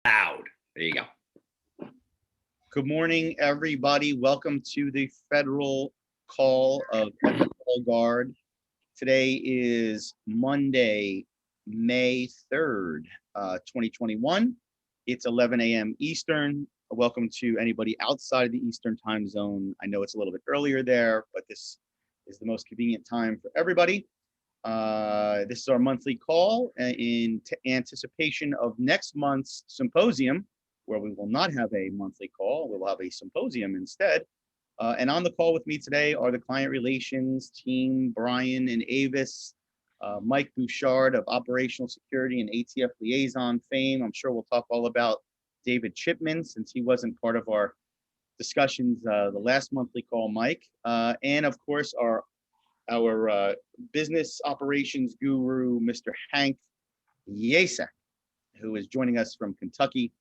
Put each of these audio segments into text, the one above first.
Loud. There you go. Good morning, everybody. Welcome to the federal call of FFLGuard. Today is Monday, May 3rd, 2021. It's 11 a.m. Eastern. Welcome to anybody outside of the Eastern time zone. I know it's a little bit earlier there, but this is the most convenient time for everybody. This is our monthly call in anticipation of next month's symposium, where we will not have a monthly call. We'll have a symposium instead. And on the call with me today are the client relations team, Brian and Avis, Mike Bouchard of Operational Security and ATF Liaison fame. I'm sure we'll talk all about David Chipman, since he wasn't part of our discussions the last monthly call, Mike. And of course, our business operations guru, Mr. Hank Yasek, who is joining us from Kentucky.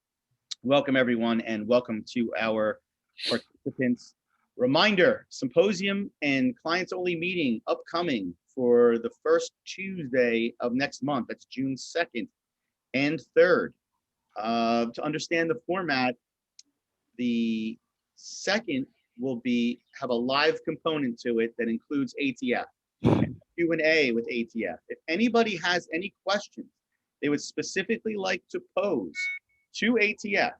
Welcome, everyone, and welcome to our participants. Reminder, symposium and clients-only meeting upcoming for the first Tuesday of next month. That's June 2nd and 3rd. To understand the format, the second will have a live component to it that includes ATF, Q&A with ATF. If anybody has any questions they would specifically like to pose to ATF,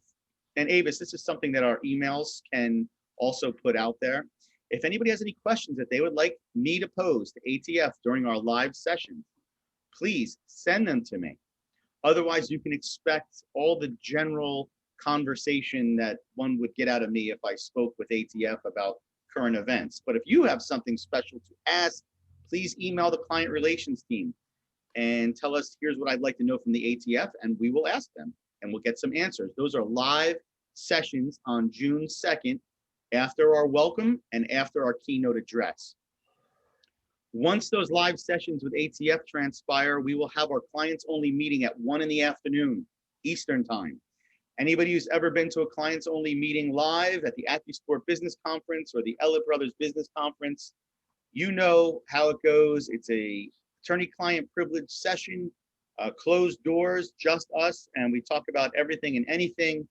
and Avis, this is something that our emails can also put out there. If anybody has any questions that they would like me to pose to ATF during our live sessions, please send them to me. Otherwise, you can expect all the general conversation that one would get out of me if I spoke with ATF about current events. But if you have something special to ask, please email the client relations team and tell us, here's what I'd like to know from the ATF, and we will ask them and we'll get some answers. Those are live sessions on June 2nd, after our welcome and after our keynote address. Once those live sessions with ATF transpire, we will have our clients only meeting at 1 in the afternoon, Eastern time. Anybody who's ever been to a clients only meeting live at the AccuSport Business Conference or the Ellett Brothers Business Conference, you know how it goes. It's a attorney-client privilege session, closed doors, just us, and we talk about everything and anything.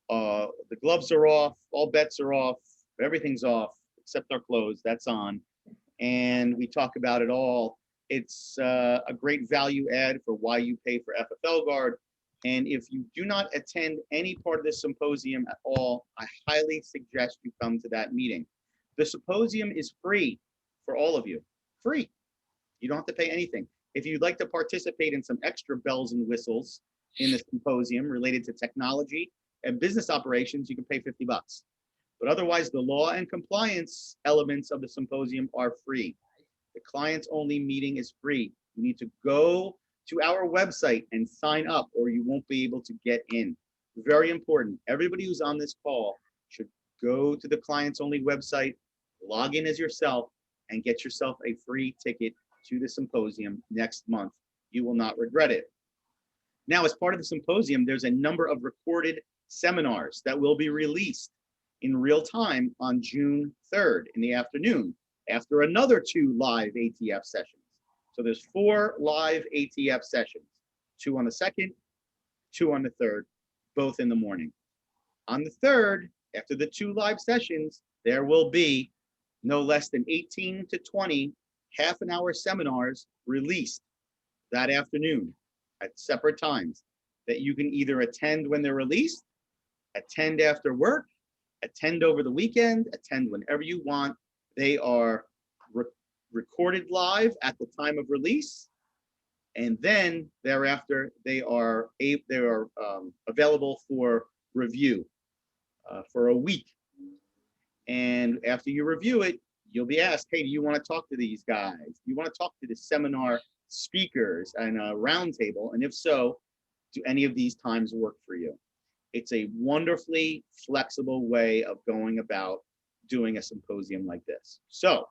The gloves are off, all bets are off, everything's off, except our clothes, that's on. And we talk about it all. It's a great value add for why you pay for FFLGuard. And if you do not attend any part of this symposium at all, I highly suggest you come to that meeting. The symposium is free for all of you, free. You don't have to pay anything. If you'd like to participate in some extra bells and whistles in the symposium related to technology and business operations, you can pay $50. But otherwise, the law and compliance elements of the symposium are free. The clients only meeting is free. You need to go to our website and sign up, or you won't be able to get in. Very important. Everybody who's on this call should go to the clients only website, log in as yourself, and get yourself a free ticket to the symposium next month. You will not regret it. Now, as part of the symposium, there's a number of recorded seminars that will be released in real time on June 3rd in the afternoon, after another 2 live ATF sessions. So there's 4 live ATF sessions, 2 on the 2nd, 2 on the 3rd, both in the morning. On the 3rd, after the 2 live sessions, there will be no less than 18 to 20 half-an-hour seminars released that afternoon at separate times that you can either attend when they're released, attend after work, attend over the weekend, attend whenever you want. They are recorded live at the time of release, and then thereafter they are available for review for a week. And after you review it, you'll be asked, hey, do you want to talk to these guys? Do you want to talk to the seminar speakers and a roundtable? And if so, do any of these times work for you? It's a wonderfully flexible way of going about doing a symposium like this. So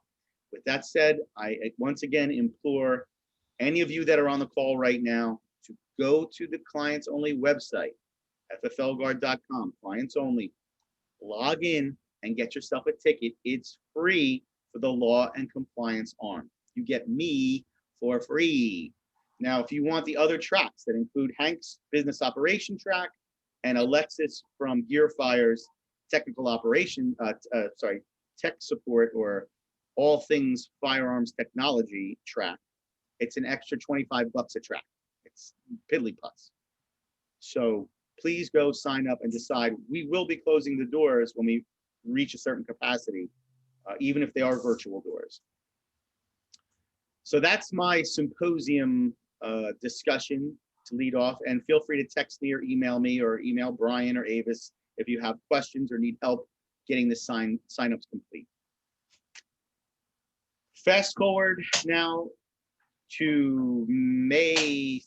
with that said, I once again implore any of you that are on the call right now to go to the clients only website, fflguard.com, clients only, log in and get yourself a ticket. It's free for the law and compliance arm. You get me for free. Now, if you want the other tracks that include Hank's business operation track, and Alexis from Gearfire's technical operation, tech support or all things firearms technology track. It's an extra 25 bucks a track. It's piddly putts. So please go sign up and decide. We will be closing the doors when we reach a certain capacity, even if they are virtual doors. So that's my symposium discussion to lead off. And feel free to text me or email Brian or Avis if you have questions or need help getting the signups complete. Fast forward now to May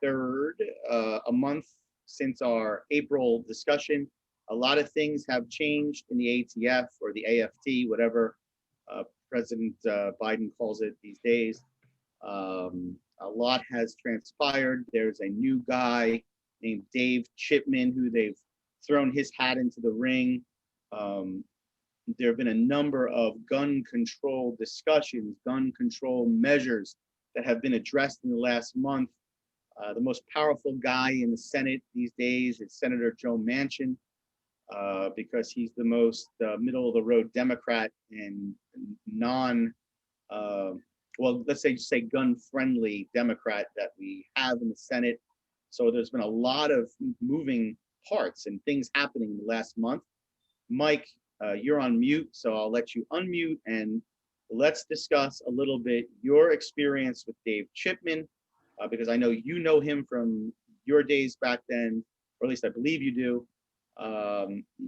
3rd, a month since our April discussion. A lot of things have changed in the ATF or the AFT, whatever President Biden calls it these days. A lot has transpired. There's a new guy named Dave Chipman who they've thrown his hat into the ring. There have been a number of gun control discussions, gun control measures that have been addressed in the last month. The most powerful guy in the Senate these days is Senator Joe Manchin, because he's the most middle of the road Democrat and well, let's say gun friendly Democrat that we have in the Senate. So there's been a lot of moving parts and things happening in the last month. Mike, you're on mute, so I'll let you unmute and let's discuss a little bit your experience with Dave Chipman, because I know you know him from your days back then, or at least I believe you do.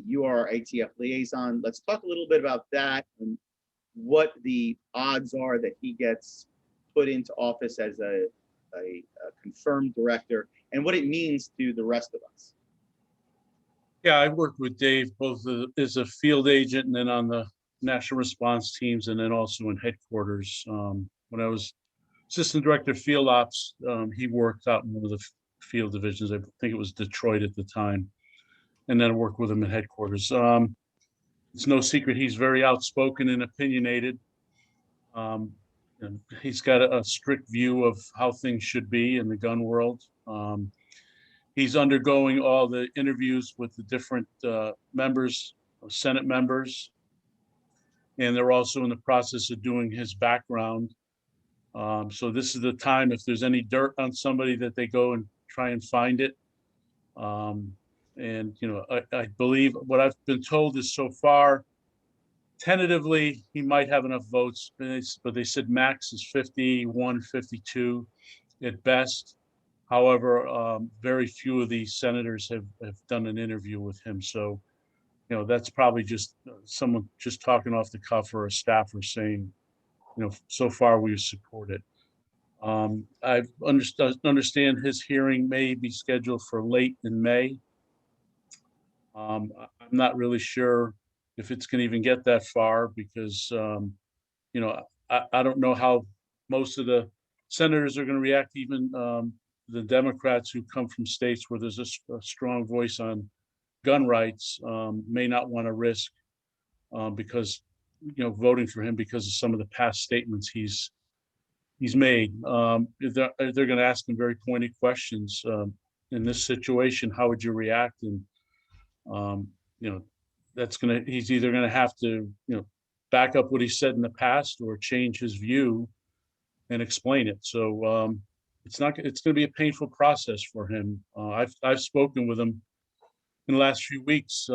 You are ATF liaison. Let's talk a little bit about that and what the odds are that he gets put into office as a confirmed director and what it means to the rest of us. Yeah, I worked with Dave both as a field agent and then on the national response teams and then also in headquarters. When I was assistant director of field ops, he worked out in one of the field divisions. I think it was Detroit at the time. And then I worked with him in headquarters. It's no secret he's very outspoken and opinionated. And he's got a strict view of how things should be in the gun world. He's undergoing all the interviews with the different members, Senate members, and they're also in the process of doing his background. So this is the time, if there's any dirt on somebody, that they go and try and find it. And, you know, I believe what I've been told is so far, tentatively, he might have enough votes, but they said max is 51, 52 at best. However, very few of these senators have done an interview with him. So, you know, that's probably just someone just talking off the cuff or a staffer saying, you know, so far we support it. I understand his hearing may be scheduled for late in May. I'm not really sure if it's going to even get that far because, you know, I don't know how most of the senators are going to react, even the Democrats who come from states where there's a strong voice on gun rights may not want to risk because, you know, voting for him because of some of the past statements he's made. They're going to ask him very pointed questions. In this situation, how would you react? And you know, he's either going to have to, you know, back up what he said in the past or change his view and explain it. So it's going to be a painful process for him. I've spoken with him in the last few weeks,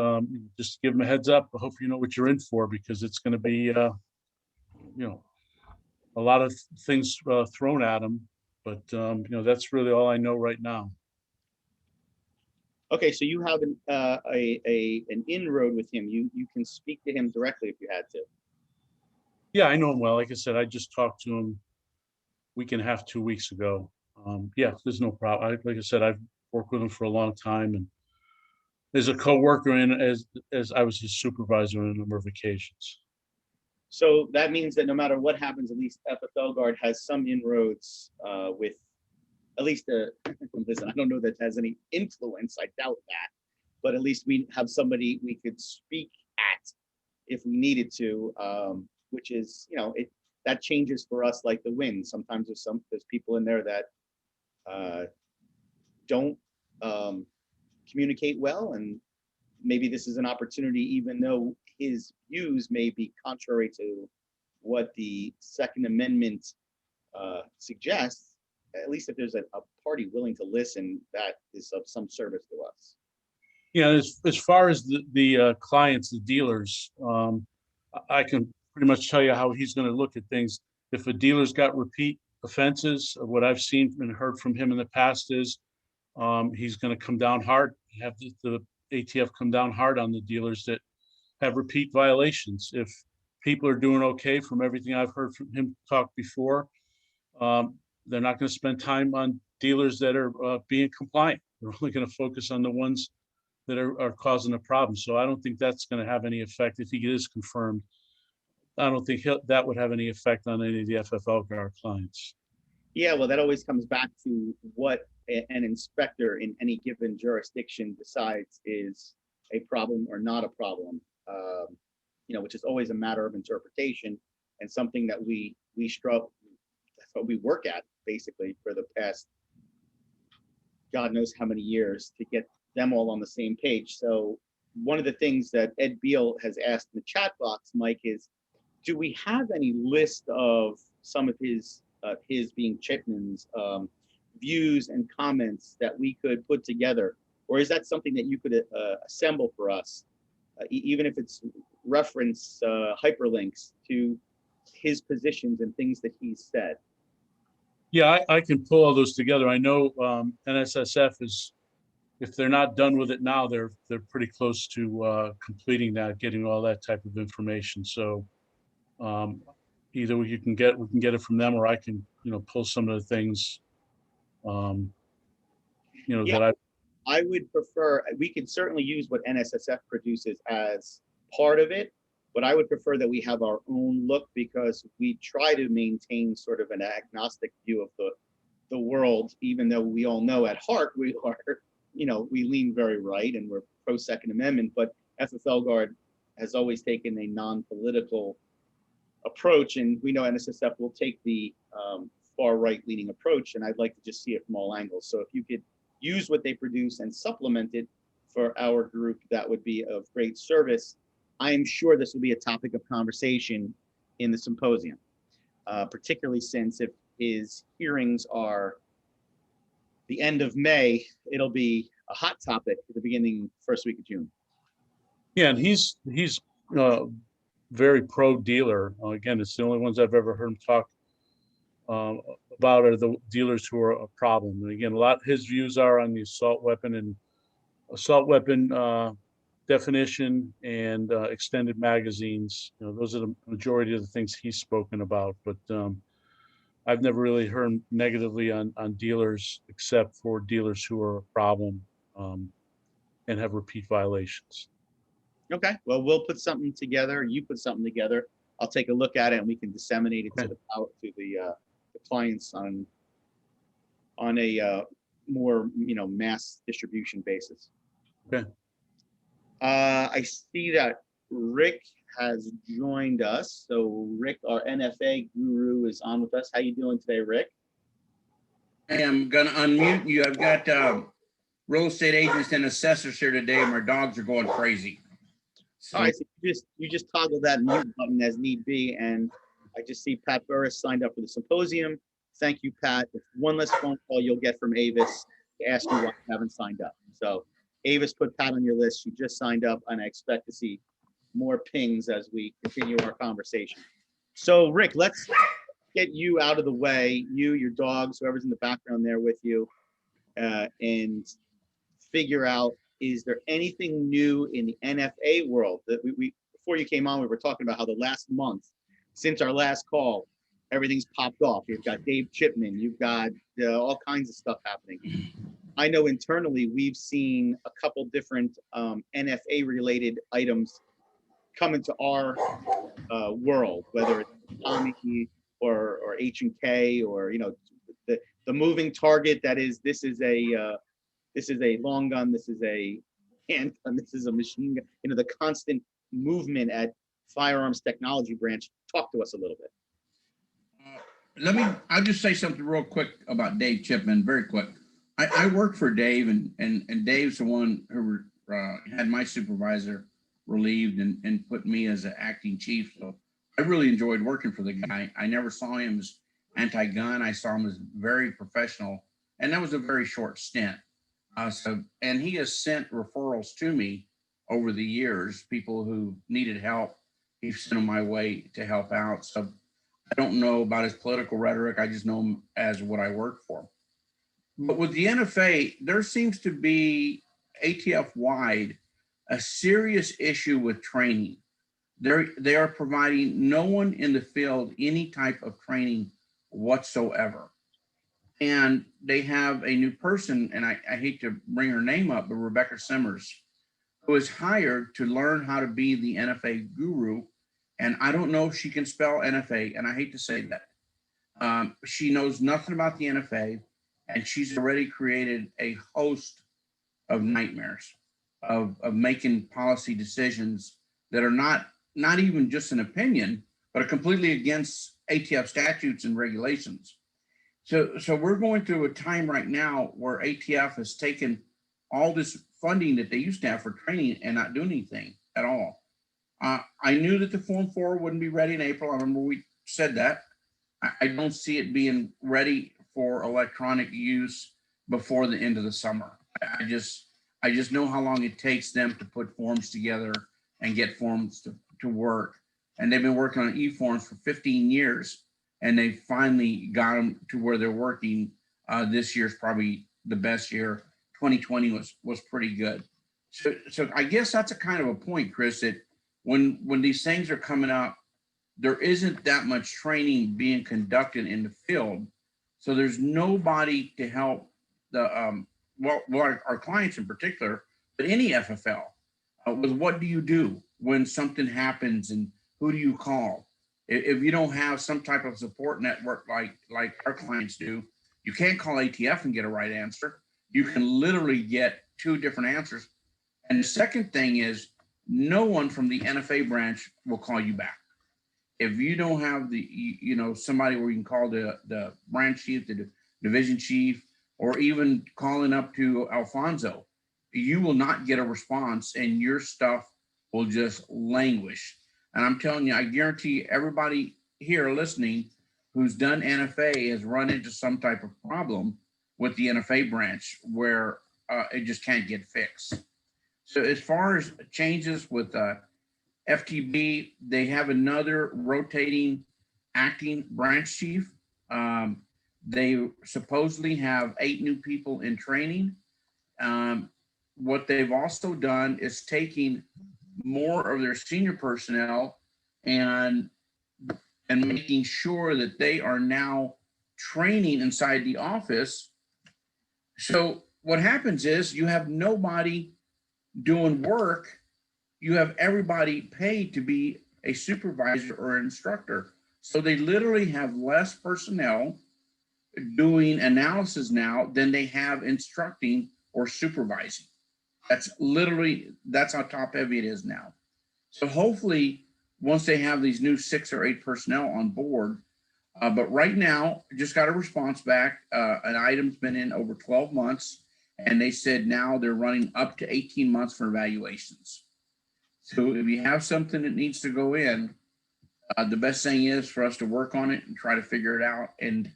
just to give him a heads up. I hope you know what you're in for, because it's going to be, you know, a lot of things thrown at him. But, you know, that's really all I know right now. Okay, so you have an inroad with him. You can speak to him directly if you had to. Yeah, I know him well. Like I said, I just talked to him week and a half, 2 weeks ago. Yeah, there's no problem. Like I said, I've worked with him for a long time, and as a co-worker and as I was his supervisor on a number of occasions. So that means that no matter what happens, at least FFLGuard has some inroads with at least listen, I don't know that has any influence. I doubt that, but at least we have somebody we could speak at if we needed to, which is, you know, that changes for us like the wind. Sometimes there's people in there that don't communicate well, and maybe this is an opportunity, even though his views may be contrary to what the Second Amendment suggests, at least if there's a party willing to listen, that is of some service to us. Yeah, as far as the clients, the dealers, I can pretty much tell you how he's going to look at things. If a dealer's got repeat offenses, what I've seen and heard from him in the past is he's going to come down hard, have the ATF come down hard on the dealers that have repeat violations. If people are doing okay, from everything I've heard from him talk before, they're not going to spend time on dealers that are being compliant. They're only going to focus on the ones that are causing a problem. So I don't think that's going to have any effect if he is confirmed. I don't think that would have any effect on any of the FFLGuard clients. Yeah, well, that always comes back to what an inspector in any given jurisdiction decides is a problem or not a problem, which is always a matter of interpretation and something that we struggle. That's what we work at basically for the past God knows how many years to get them all on the same page. So one of the things that Ed Beal has asked in the chat box, Mike, is do we have any list of some of his being Chipman's views and comments that we could put together? Or is that something that you could assemble for us, even if it's reference hyperlinks to his positions and things that he's said? Yeah, I can pull all those together. I know NSSF is, if they're not done with it now, they're pretty close to completing that, getting all that type of information. So either we can get it from them, or I can pull some of the things Yeah, that I would prefer, we can certainly use what NSSF produces as part of it, but I would prefer that we have our own look, because we try to maintain sort of an agnostic view of the world, even though we all know at heart we are, we lean very right and we're pro Second Amendment, but FFLGuard has always taken a non-political approach, and we know NSSF will take the far right leaning approach, and I'd like to just see it from all angles. So if you could use what they produce and supplement it for our group, that would be of great service. I am sure this will be a topic of conversation in the symposium, particularly since if his hearings are the end of May, it'll be a hot topic at the beginning, first week of June. Yeah, and he's very pro dealer. Again, it's the only ones I've ever heard him talk about are the dealers who are a problem. And again, his views are on the assault weapon definition and extended magazines. Those are the majority of the things he's spoken about. But I've never really heard him negatively on dealers, except for dealers who are a problem and have repeat violations. Okay, well, we'll put something together. You put something together. I'll take a look at it, and we can disseminate it to the clients on a more mass distribution basis. Okay. I see that Rick has joined us. So Rick, our NFA guru, is on with us. How you doing today, Rick? I am gonna unmute you. I've got real estate agents and assessors here today, and my dogs are going crazy. So, all right, so you just toggle that mute button as need be, and I just see Pat Burris signed up for the symposium. Thank you, Pat. It's one less phone call you'll get from Avis to ask you why you haven't signed up. So Avis put Pat on your list. She just signed up, and I expect to see more pings as we continue our conversation. So Rick, let's get you out of the way, you, your dogs, whoever's in the background there with you, and figure out, is there anything new in the NFA world that we before you came on, we were talking about how the last month since our last call, everything's popped off. You've got Dave Chipman, you've got all kinds of stuff happening. I know internally we've seen a couple different NFA related items come into our world, whether it's Tommy or H&K, or the moving target that is, this is a long gun, this is a handgun, this is a machine gun, the constant movement at firearms technology branch. Talk to us a little bit. I'll just say something real quick about Dave Chipman, very quick. I worked for Dave, and Dave's the one who had my supervisor relieved and put me as an acting chief. So I really enjoyed working for the guy. I never saw him as anti-gun. I saw him as very professional, and that was a very short stint. And he has sent referrals to me over the years, people who needed help. He sent them my way to help out. So I don't know about his political rhetoric. I just know him as what I work for. But with the NFA, there seems to be ATF wide a serious issue with training. They are providing no one in the field any type of training whatsoever. And they have a new person, and I hate to bring her name up, but Rebecca Simmers, who is hired to learn how to be the NFA guru. And I don't know if she can spell NFA, and I hate to say that. She knows nothing about the NFA, and she's already created a host of nightmares of making policy decisions that are not even just an opinion, but are completely against ATF statutes and regulations. So we're going through a time right now where ATF has taken all this funding that they used to have for training and not do anything at all. I knew that the Form 4 wouldn't be ready in April. I remember we said that. I don't see it being ready for electronic use before the end of the summer. I just know how long it takes them to put forms together and get forms to work. And they've been working on e-forms for 15 years, and they finally got them to where they're working. This year's probably the best year. 2020 was pretty good. So I guess that's a kind of a point, Chris, that when these things are coming up, there isn't that much training being conducted in the field. So there's nobody to help the our clients in particular, but any FFL with what do you do when something happens and who do you call? If you don't have some type of support network like our clients do, you can't call ATF and get a right answer. You can literally get two different answers. And the second thing is no one from the NFA branch will call you back. If you don't have somebody where you can call the branch chief, the division chief, or even calling up to Alfonso, you will not get a response and your stuff will just languish. And I'm telling you, I guarantee everybody here listening who's done NFA has run into some type of problem with the NFA branch where it just can't get fixed. So as far as changes with FTB, they have another rotating acting branch chief. They supposedly have 8 new people in training. What they've also done is taking more of their senior personnel and making sure that they are now training inside the office. So what happens is you have nobody doing work. You have everybody paid to be a supervisor or instructor. So they literally have less personnel doing analysis now than they have instructing or supervising. That's how top heavy it is now. So hopefully once they have these new 6 or 8 personnel on board, but right now just got a response back. An item's been in over 12 months and they said now they're running up to 18 months for evaluations. So if you have something that needs to go in, the best thing is for us to work on it and try to figure it out and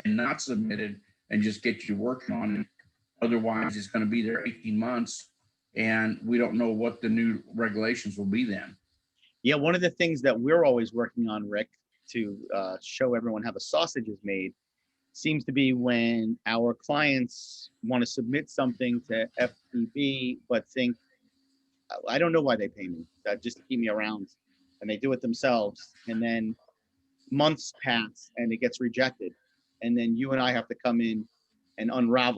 not submit it and just get you working on it. Otherwise, it's going to be there 18 months and we don't know what the new regulations will be then. Yeah, one of the things that we're always working on, Rick, to show everyone how the sausage is made, seems to be when our clients want to submit something to FTB, but think, I don't know why they pay me, just to keep me around, and they do it themselves, and then months pass and it gets rejected, and then you and I have to come in and unwrap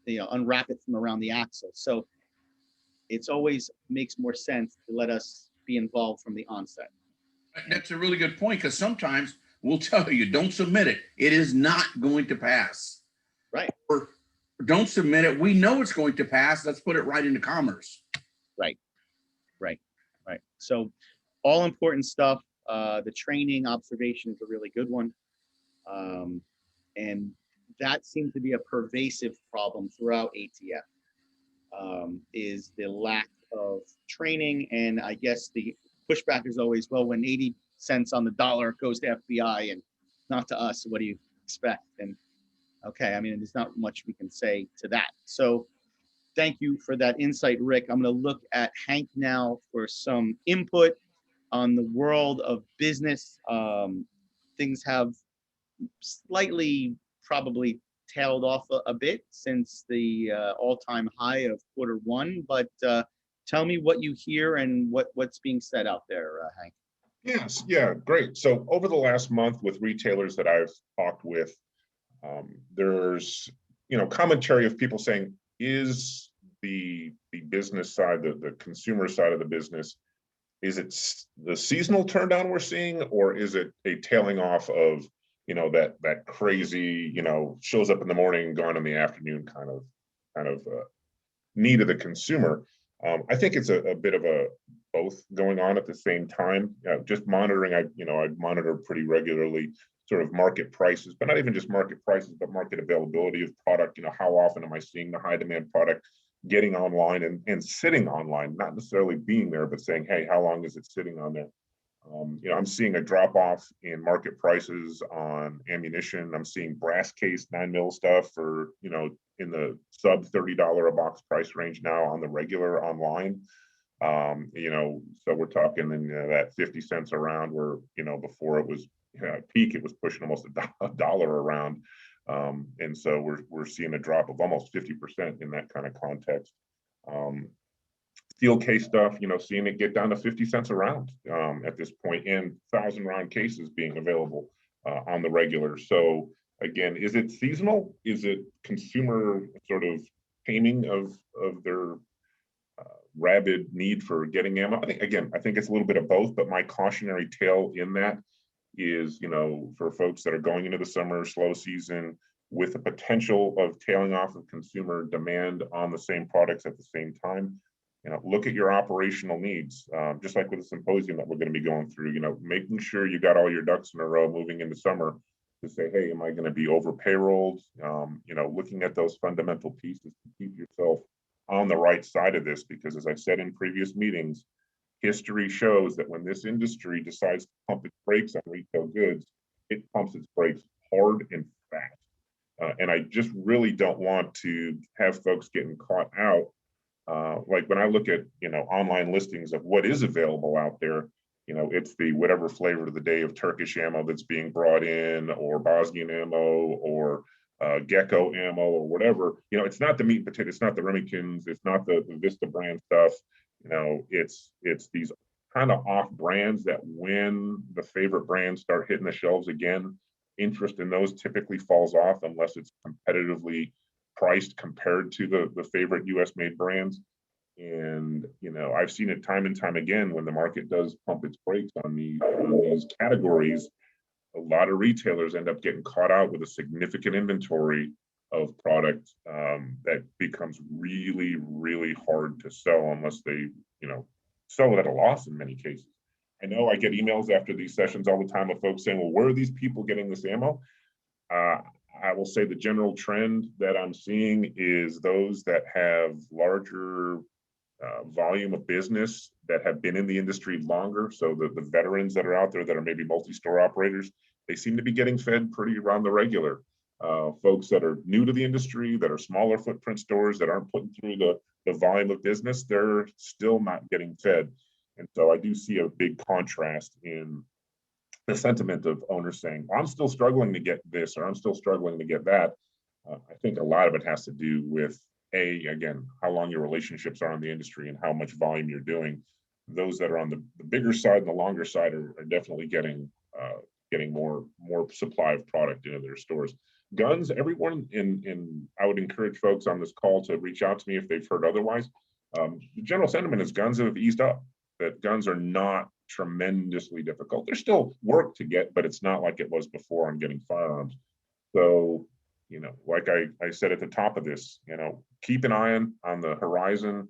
it from around the axle. So it's always makes more sense to let us be involved from the onset. That's a really good point, because sometimes we'll tell you, don't submit it. It is not going to pass. Right. Or don't submit it. We know it's going to pass. Let's put it right into commerce. Right. So all important stuff. The training observation is a really good one. And that seems to be a pervasive problem throughout ATF, is the lack of training. And I guess the pushback is always, well, when 80 cents on the dollar goes to FBI and not to us, what do you expect? And okay, I mean, there's not much we can say to that. So thank you for that insight, Rick. I'm going to look at Hank now for some input on the world of business. Things have slightly probably tailed off a bit since the all-time high of Q1, but tell me what you hear and what's being said out there, Hank. Yes, yeah, great. So over the last month with retailers that I've talked with, there's commentary of people saying, is the business side, the consumer side of the business, is it the seasonal turndown we're seeing, or is it a tailing off of that crazy shows up in the morning, gone in the afternoon kind of need of the consumer? I think it's a bit of a both going on at the same time. Just monitoring, I monitor pretty regularly sort of market prices, but not even just market prices, but market availability of product. How often am I seeing the high demand product getting online and sitting online, not necessarily being there, but saying, hey, how long is it sitting on there? I'm seeing a drop off in market prices on ammunition. I'm seeing brass case 9mm stuff for, in the sub $30 a box price range now on the regular online. So we're talking in that 50 cents around where, before it was peak, it was pushing almost a dollar around. And so we're seeing a drop of almost 50% in that kind of context. Steel case stuff, seeing it get down to 50 cents a round at this point, and 1,000 round cases being available on the regular. So again, is it seasonal? Is it consumer sort of taming of their rabid need for getting ammo? I think it's a little bit of both, but my cautionary tale in that is, for folks that are going into the summer slow season with the potential of tailing off of consumer demand on the same products at the same time, look at your operational needs, just like with the symposium that we're going to be going through, making sure you got all your ducks in a row moving into summer to say, hey, am I going to be over payrolled? Looking at those fundamental pieces to keep yourself on the right side of this, because as I've said in previous meetings, history shows that when this industry decides to pump its brakes on retail goods, it pumps its brakes hard and fast. And I just really don't want to have folks getting caught out. Like when I look at, online listings of what is available out there, it's the whatever flavor of the day of Turkish ammo that's being brought in, or Bosnian ammo, or Gecko ammo, or whatever. It's not the meat and potato, it's not the Remingtons, it's not the Vista brand stuff. It's these kind of off brands that when the favorite brands start hitting the shelves again, interest in those typically falls off unless it's competitively priced compared to the favorite US made brands. And I've seen it time and time again when the market does pump its brakes on these categories. A lot of retailers end up getting caught out with a significant inventory of product that becomes really, really hard to sell unless they sell it at a loss in many cases. I know I get emails after these sessions all the time of folks saying, well, where are these people getting this ammo? I will say the general trend that I'm seeing is those that have larger volume of business, that have been in the industry longer. So the veterans that are out there that are maybe multi-store operators, they seem to be getting fed pretty around the regular. Folks that are new to the industry, that are smaller footprint stores, that aren't putting through the volume of business, they're still not getting fed. And so I do see a big contrast in the sentiment of owners saying, I'm still struggling to get this, or I'm still struggling to get that. I think a lot of it has to do with, again, how long your relationships are in the industry and how much volume you're doing. Those that are on the bigger side and the longer side are definitely getting more supply of product into their stores. Guns, everyone I would encourage folks on this call to reach out to me if they've heard otherwise. The general sentiment is guns have eased up, that guns are not tremendously difficult. There's still work to get, but it's not like it was before on getting firearms. So, like I said at the top of this, keep an eye on the horizon.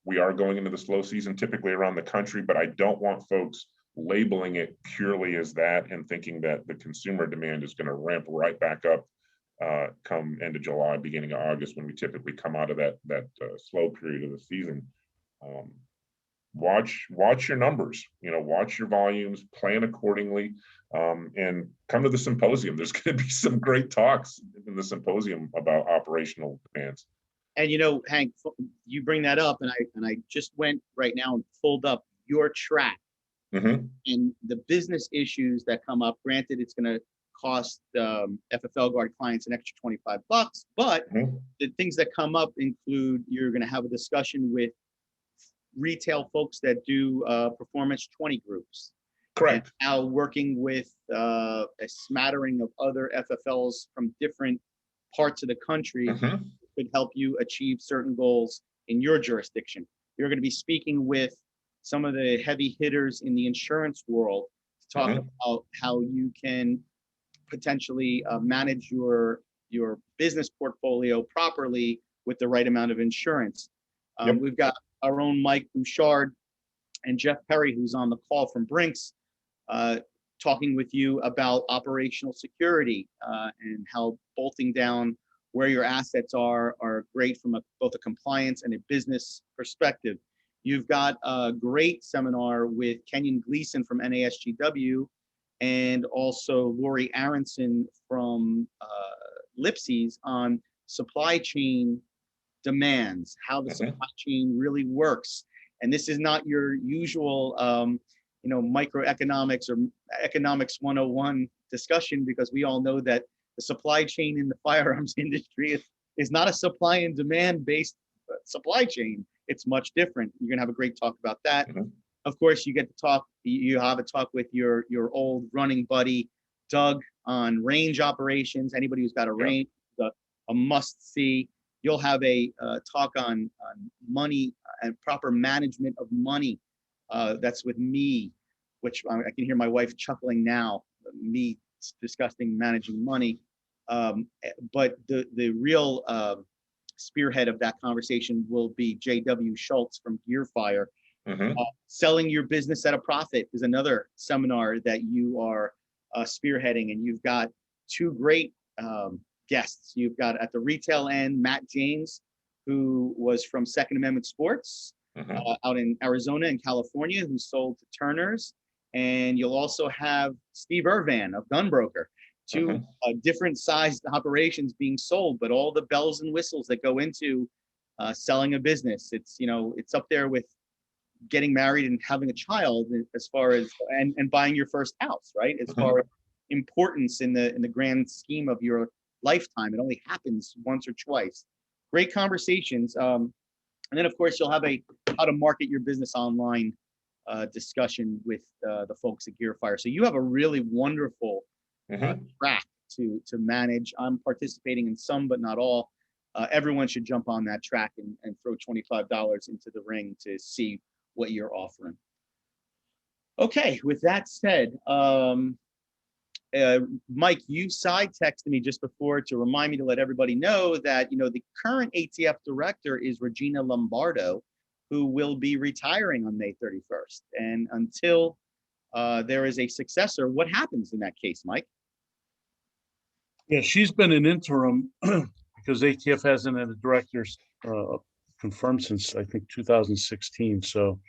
We are going into the slow season typically around the country, but I don't want folks labeling it purely as that and thinking that the consumer demand is going to ramp right back up come end of July, beginning of August, when we typically come out of that slow period of the season. Watch your numbers, watch your volumes, plan accordingly, and come to the symposium. There's going to be some great talks in the symposium about operational demands. And Hank, you bring that up, and I just went right now and pulled up your track and the business issues that come up. Granted, it's going to cost FFLGuard clients an extra $25, but the things that come up include you're going to have a discussion with retail folks that do performance 20 groups. Correct. And how working with a smattering of other FFLs from different parts of the country could help you achieve certain goals in your jurisdiction. You're going to be speaking with some of the heavy hitters in the insurance world to talk about how you can potentially manage your business portfolio properly with the right amount of insurance. We've got our own Mike Bouchard and Jeff Perry, who's on the call from Brinks, talking with you about operational security and how bolting down where your assets are great from both a compliance and a business perspective. You've got a great seminar with Kenyon Gleason from NASGW and also Lori Aronson from Lipsy's on supply chain demands, how the supply chain really works. And this is not your usual, microeconomics or economics 101 discussion, because we all know that the supply chain in the firearms industry is not a supply and demand based supply chain. It's much different. You're gonna have a great talk about that. Of course, you get to talk. You have a talk with your old running buddy, Doug, on range operations. Anybody who's got a range, a must see. You'll have a talk on money and proper management of money. That's with me, which I can hear my wife chuckling now. Me discussing managing money, but the real spearhead of that conversation will be J.W. Schultz from Gearfire. Selling your business at a profit is another seminar that you are spearheading, and you've got two great guests. You've got at the retail end, Matt James, who was from Second Amendment Sports out in Arizona and California, who sold to Turner's. And you'll also have Steve Irvan of Gunbroker, two different sized operations being sold, but all the bells and whistles that go into selling a business. It's up there with getting married and having a child as far as, and buying your first house, right? As far as importance in the grand scheme of your lifetime. It only happens once or twice. Great conversations. And then of course you'll have a how to market your business online discussion with the folks at Gearfire. So you have a really wonderful track to manage. I'm participating in some, but not all. Everyone should jump on that track and throw $25 into the ring to see what you're offering. Okay, with that said, Mike, you side texted me just before to remind me to let everybody know that, the current ATF director is Regina Lombardo, who will be retiring on May 31st. And until there is a successor, what happens in that case, Mike? Yeah, she's been an interim because ATF hasn't had a director's confirmed since, I think, 2016. So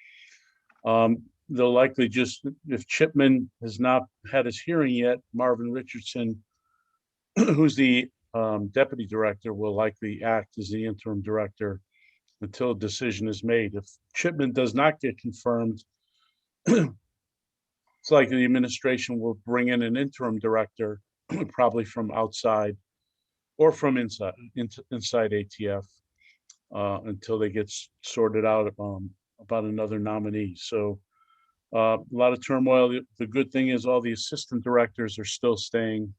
they'll likely just, if Chipman has not had his hearing yet, Marvin Richardson, who's the deputy director, will likely act as the interim director until a decision is made. If Chipman does not get confirmed, it's likely the administration will bring in an interim director, probably from outside or from inside ATF, until they get sorted out about another nominee. So a lot of turmoil. The good thing is all the assistant directors are still staying.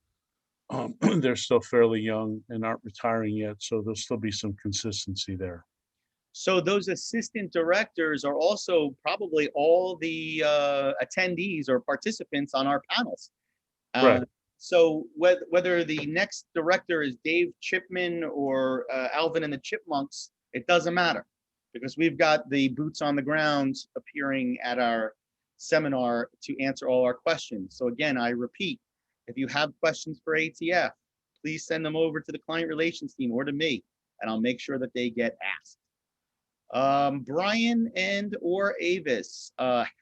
They're still fairly young and aren't retiring yet, so there'll still be some consistency there. So those assistant directors are also probably all the attendees or participants on our panels. Right. So whether the next director is Dave Chipman or Alvin and the Chipmunks, it doesn't matter, because we've got the boots on the ground appearing at our seminar to answer all our questions. So again, I repeat, if you have questions for ATF, please send them over to the client relations team or to me, and I'll make sure that they get asked. Brian and or Avis,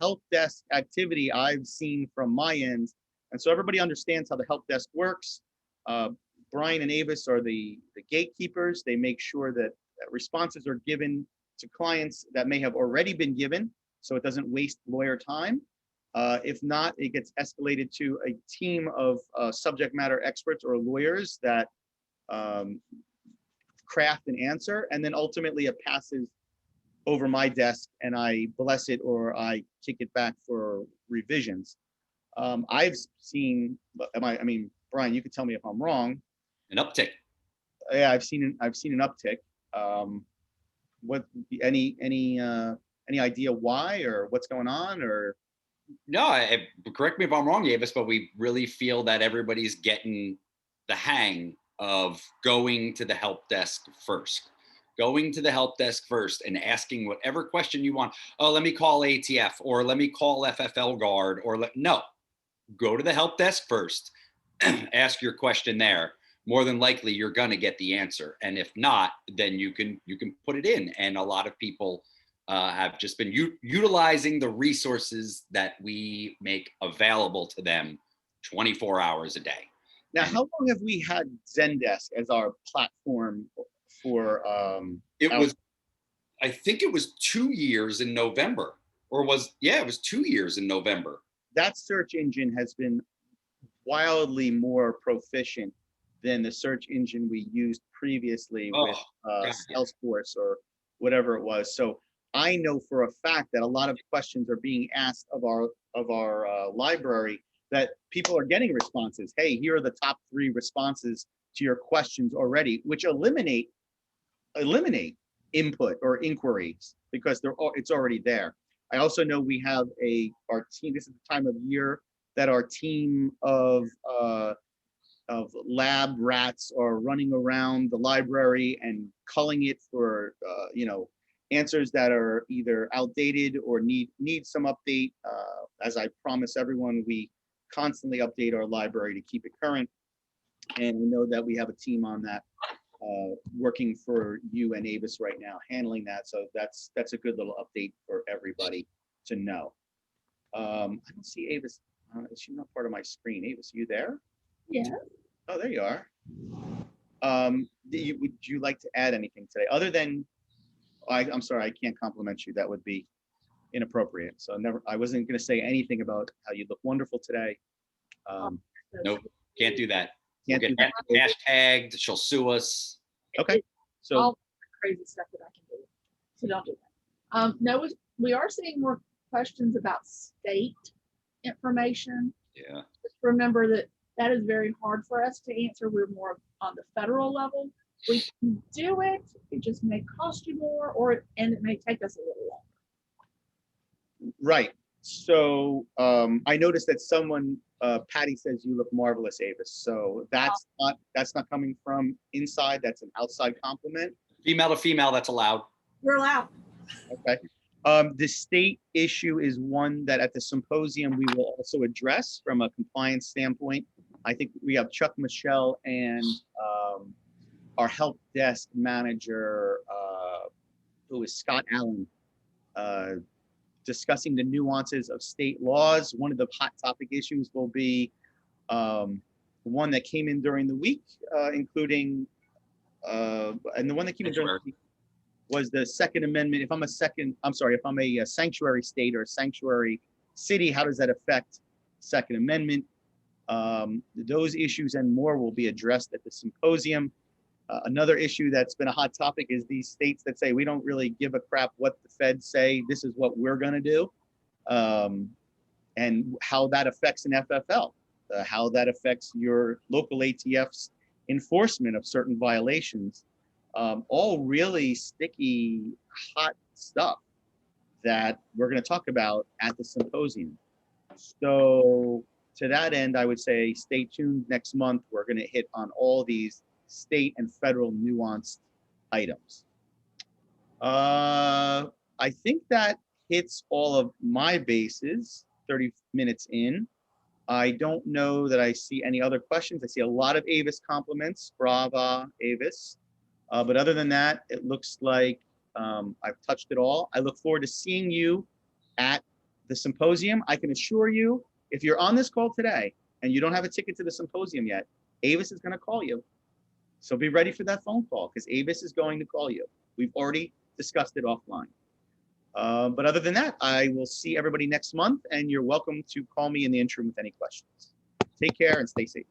help desk activity I've seen from my end. And so everybody understands how the help desk works. Brian and Avis are the gatekeepers. They make sure that responses are given to clients that may have already been given, so it doesn't waste lawyer time. If not, it gets escalated to a team of subject matter experts or lawyers that craft an answer, and then ultimately it passes over my desk and I bless it or I kick it back for revisions. I've seen, I mean, Brian, you can tell me if I'm wrong. An uptick. Yeah, I've seen an uptick. What any idea why or what's going on or? No, correct me if I'm wrong, Davis, but we really feel that everybody's getting the hang of going to the help desk first. Going to the help desk first and asking whatever question you want. Oh, let me call ATF or let me call FFLGuard or no, go to the help desk first, ask your question there. More than likely you're going to get the answer. And if not, then you can put it in. And a lot of people have just been utilizing the resources that we make available to them 24 hours a day. Now, how long have we had Zendesk as our platform for I think it was 2 years in November, or it was 2 years in November. That search engine has been wildly more proficient than the search engine we used previously with Salesforce or whatever it was. So I know for a fact that a lot of questions are being asked of our library that people are getting responses. Hey, here are the top 3 responses to your questions already, which eliminate input or inquiries because it's already there. I also know we have our team. This is the time of year that our team of lab rats are running around the library and culling it for answers that are either outdated or need some update. As I promise everyone, we constantly update our library to keep it current, and we know that we have a team on that working for you and Avis right now, handling that. So that's a good little update for everybody to know. I don't see Avis. She's not part of my screen. Avis, you there? Yeah. Oh, there you are. Would you like to add anything today other than? I'm sorry, I can't compliment you. That would be inappropriate. So I wasn't going to say anything about how you look wonderful today. Nope, can't do that. Can't we'll do get that. Hashtagged. She'll sue us. Okay. So all the crazy stuff that I can do. So don't do that. No, we are seeing more questions about state information. Yeah. Just remember that is very hard for us to answer. We're more on the federal level. We can do it. It just may cost you more, and it may take us a little longer. right. So I noticed that someone, Patty says you look marvelous, Avis. So that's not coming from inside. That's an outside compliment. Female to female, that's allowed. You're allowed. Okay. The state issue is one that at the symposium we will also address from a compliance standpoint. I think we have Chuck Michelle and our help desk manager, who is Scott Allen, discussing the nuances of state laws. One of the hot topic issues will be one that came in during the week, including, and the one that came in during the week was the Second Amendment. If I'm a sanctuary state or a sanctuary city, how does that affect Second Amendment? Those issues and more will be addressed at the symposium. Another issue that's been a hot topic is these states that say, we don't really give a crap what the feds say, this is what we're gonna do. And how that affects an FFL, how that affects your local ATF's enforcement of certain violations. All really sticky, hot stuff that we're gonna talk about at the symposium. So to that end, I would say stay tuned next month. We're gonna hit on all these state and federal nuanced items. I think that hits all of my bases, 30 minutes in. I don't know that I see any other questions. I see a lot of Avis compliments. Brava, Avis. But other than that, it looks like I've touched it all. I look forward to seeing you at the symposium. I can assure you, if you're on this call today and you don't have a ticket to the symposium yet, Avis is going to call you. So be ready for that phone call because Avis is going to call you. We've already discussed it offline. But other than that, I will see everybody next month, and you're welcome to call me in the interim with any questions. Take care and stay safe.